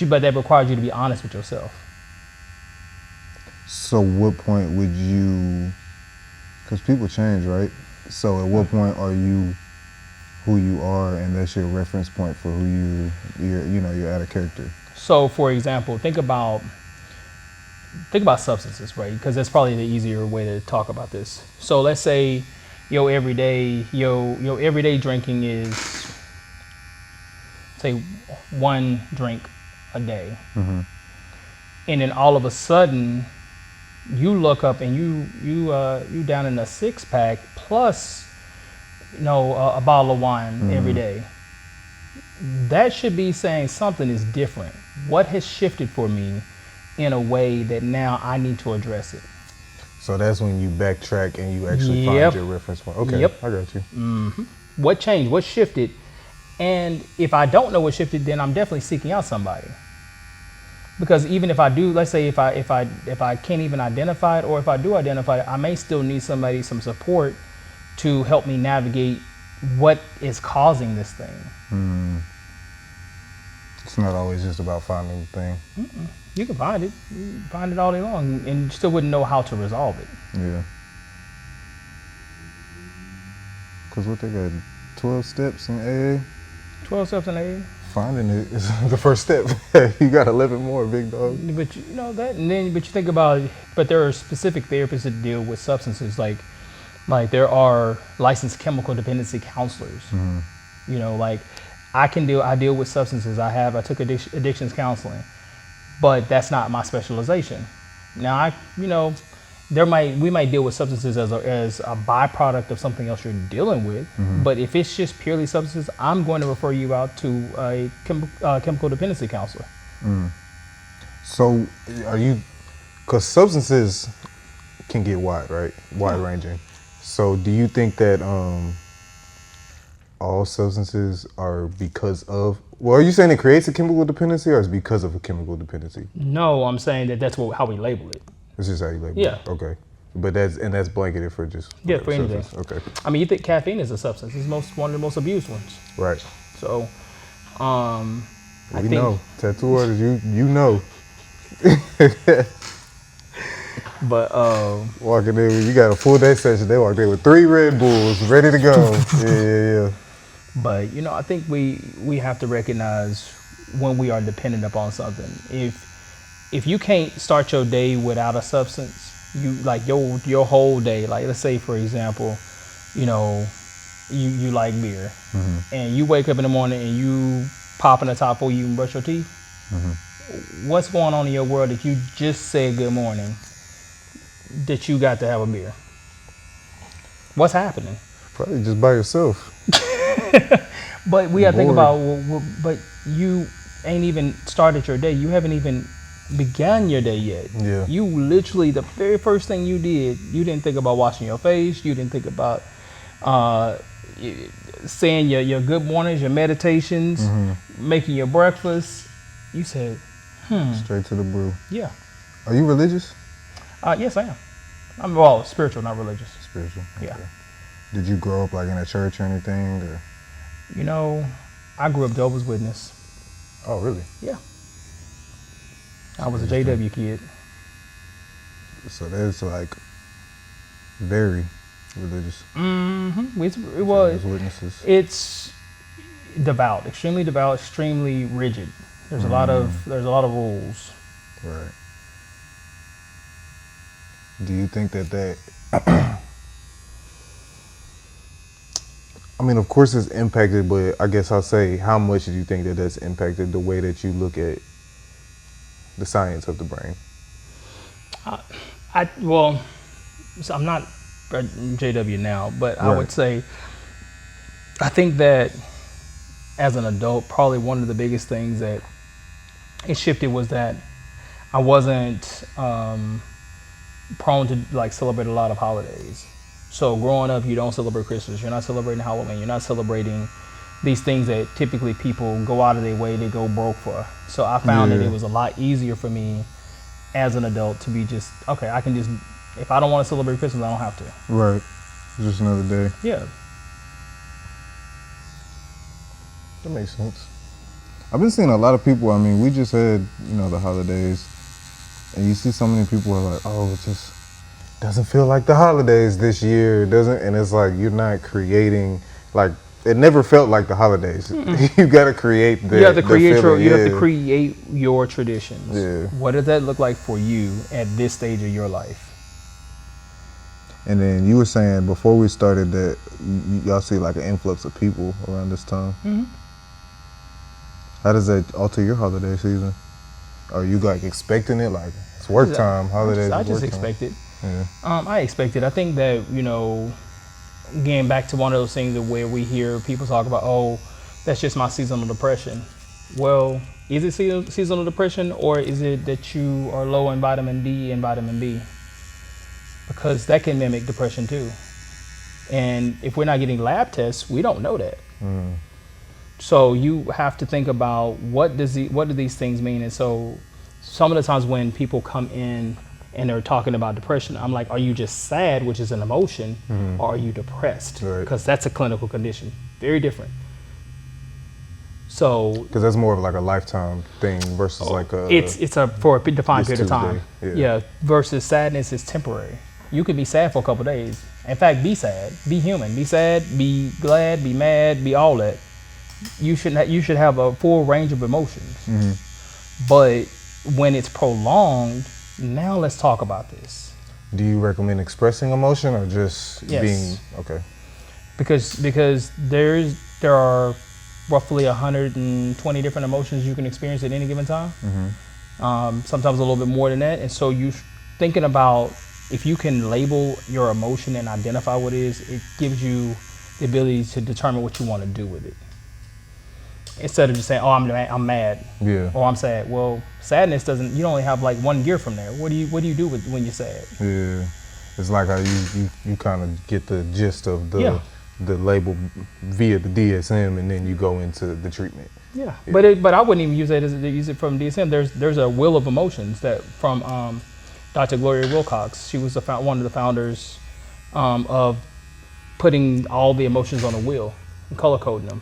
But that requires you to be honest with yourself. So what point would you, because people change, right? So at what point are you who you are, and that's your reference point for who you're out of character? So for example, think about substances, right? Because that's probably the easier way to talk about this. So let's say your everyday drinking is, say, one drink a day. Mm-hmm. And then all of a sudden you look up and you down in a 6-pack plus a bottle of wine every day. That should be saying something is different. What has shifted for me in a way that now I need to address it? So that's when you backtrack and you actually find your reference point. Okay, Yep. I got you. Mm-hmm. What changed? What shifted? And if I don't know what shifted, then I'm definitely seeking out somebody. Because even if I do, let's say if I can't even identify it, or if I do identify it, I may still need somebody, some support to help me navigate what is causing this thing. It's not always just about finding the thing. You can find it. You can find it all day long, and you still wouldn't know how to resolve it. Yeah. Because what they got, 12 steps in AA? 12 steps in AA. Finding it is the first step. You got 11 more, big dog. But you know that, but you think about, but there are specific therapists that deal with substances, like there are licensed chemical dependency counselors. Like I deal with substances. I took addictions counseling, but that's not my specialization. Now we might deal with substances as a byproduct of something else you're dealing with. But if it's just purely substances, I'm going to refer you out to a chemical dependency counselor. So because substances can get wide, right? Wide ranging. So do you think that all substances are because of, well, are you saying it creates a chemical dependency, or is it because of a chemical dependency? No, I'm saying that's how we label it. It's just how you label Yeah. it? Okay. But that's blanketed for just for anything. Okay. I mean, you think caffeine is a substance? It's one of the most abused ones. Right. So, we know. Tattoo artists, you know. But walking in, when you got a full day session, they walk in with 3 Red Bulls ready to go. Yeah. But I think we have to recognize when we are dependent upon something. If you can't start your day without a substance, you like your whole day. Like, let's say for example, you like beer, and you wake up in the morning and you pop in the top before you even brush your teeth. What's going on in your world if you just said good morning that you got to have a beer? What's happening? Probably just by yourself. But we have to think about, but you ain't even started your day. You haven't even begun your day yet. Yeah. You literally, the very first thing you did, you didn't think about washing your face. You didn't think about saying your good mornings, your meditations, making your breakfast. You said, Straight to the brew. Yeah. Are you religious? Yes, I am. I'm spiritual, not religious. Spiritual. Okay. Yeah. Did you grow up like in a church or anything? Or? I grew up Jehovah's Witness. Oh, really? Yeah. I was a JW kid. So that's like very religious. It was. Witnesses. It's devout, extremely rigid. There's a lot of rules. Right. Do you think that I mean, of course it's impacted, but I guess I'll say, how much do you think that that's impacted the way that you look at the science of the brain? So I'm not JW now, but I Right. would say, I think that as an adult, probably one of the biggest things that it shifted was that I wasn't prone to celebrate a lot of holidays. So growing up, you don't celebrate Christmas, you're not celebrating Halloween, you're not celebrating these things that typically people go out of their way to go broke for. So I found that it was a lot easier for me as an adult to be just, okay, I can just, if I don't want to celebrate Christmas, I don't have to. Right. Just another day. Yeah. That makes sense. I've been seeing a lot of people. I mean, we just had, you know, the holidays, and you see so many people are like, oh, it just doesn't feel like the holidays this year. It doesn't, and it's like you're not creating, like, it never felt like the holidays. You got to create the. You have to create feeling, you have to create your traditions. Yeah. What does that look like for you at this stage of your life? And then you were saying before we started that y'all see like an influx of people around this time. Mm-hmm. How does that alter your holiday season? Are you like expecting it? Like it's work time, holidays. I is just work expect it. Yeah. I expect it. I think that, you know, getting back to one of those things where we hear people talk about, oh, that's just my seasonal depression. Well, is it seasonal depression, or is it that you are low in vitamin D and vitamin B? Because that can mimic depression too. And if we're not getting lab tests, we don't know that. Mm. So you have to think about what do these things mean. And so some of the times when people come in and they're talking about depression, I'm like, are you just sad, which is an emotion, or are you depressed? Because that's a clinical condition. Very different. So because that's more of like a lifetime thing versus like a. It's a for a defined period of time. Yeah. Versus sadness is temporary. You could be sad for a couple of days. In fact, be sad, be human, be sad, be glad, be mad, be all that. You should have a full range of emotions. But when it's prolonged, now let's talk about this. Do you recommend expressing emotion or just being okay? Because there are roughly 120 different emotions you can experience at any given time. Sometimes a little bit more than that. And so you thinking about if you can label your emotion and identify what it is, it gives you the ability to determine what you want to do with it. Instead of just saying, oh, I'm mad, or I'm sad. Well, sadness doesn't. You only have like one gear from there. What do you do with when you're sad? Yeah, it's like how you kind of get the gist of the label via the DSM, and then you go into the treatment. Yeah. But I wouldn't even use it from DSM. There's a wheel of emotions that from Dr. Gloria Wilcox. She was one of the founders of putting all the emotions on a wheel and color coding them.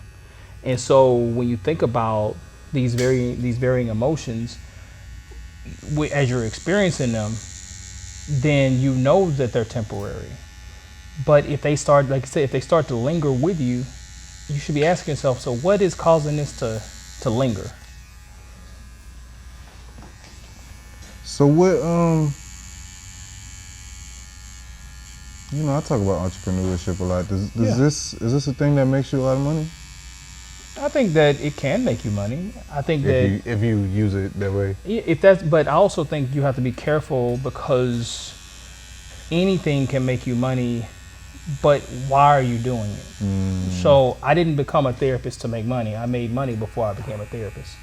And so when you think about these varying emotions, as you're experiencing them, then you know that they're temporary. But if they start, like I said, if they start to linger with you, you should be asking yourself, so what is causing this to linger? So what, you know, I talk about entrepreneurship a lot. Is this a thing that makes you a lot of money? I think that it can make you money. I think if you use it that way. But I also think you have to be careful because anything can make you money, but why are you doing it? So I didn't become a therapist to make money. I made money before I became a therapist.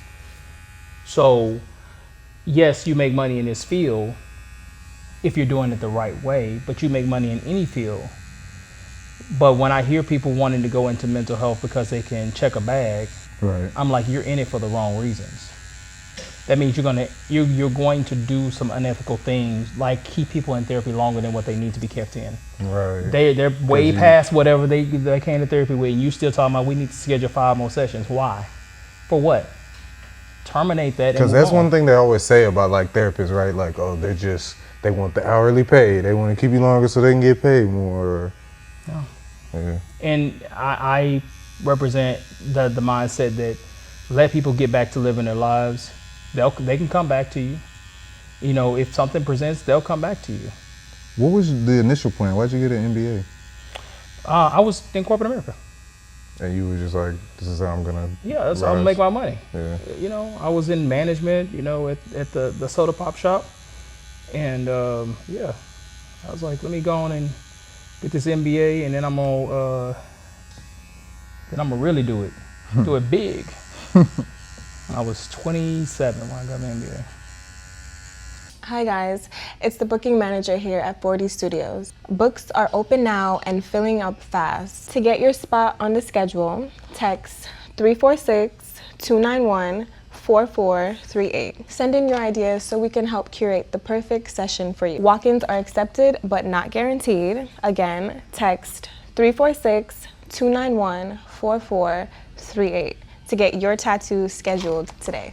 So yes, you make money in this field if you're doing it the right way, but you make money in any field. But when I hear people wanting to go into mental health because they can check a bag, I'm like, you're in it for the wrong reasons. That means you're going to do some unethical things, like keep people in therapy longer than what they need to be kept in. They're way past whatever they came to therapy with, and you still talking about we need to schedule 5 more sessions. Why? For what? Terminate that. Because that's one thing they always say about like therapists, right? Like, oh, they want the hourly pay. They want to keep you longer so they can get paid more. Yeah. And I represent the mindset that let people get back to living their lives. They can come back to you. You know, if something presents, they'll come back to you. What was the initial plan? Why'd you get an MBA? I was in corporate America. And you were just like, this is how I'm gonna. Yeah, that's how I'm gonna make my money. Yeah. You know, I was in management. You know, at the soda pop shop, and I was like, let me go on and get this MBA, and then I'm gonna really do it big. I was 27 when I got my MBA. Hi guys, it's the booking manager here at 40 Studios. Books are open now and filling up fast. To get your spot on the schedule, text 346-291-4438. Send in your ideas so we can help curate the perfect session for you. Walk-ins are accepted but not guaranteed. Again, text 346-291-4438. to get your tattoo scheduled today.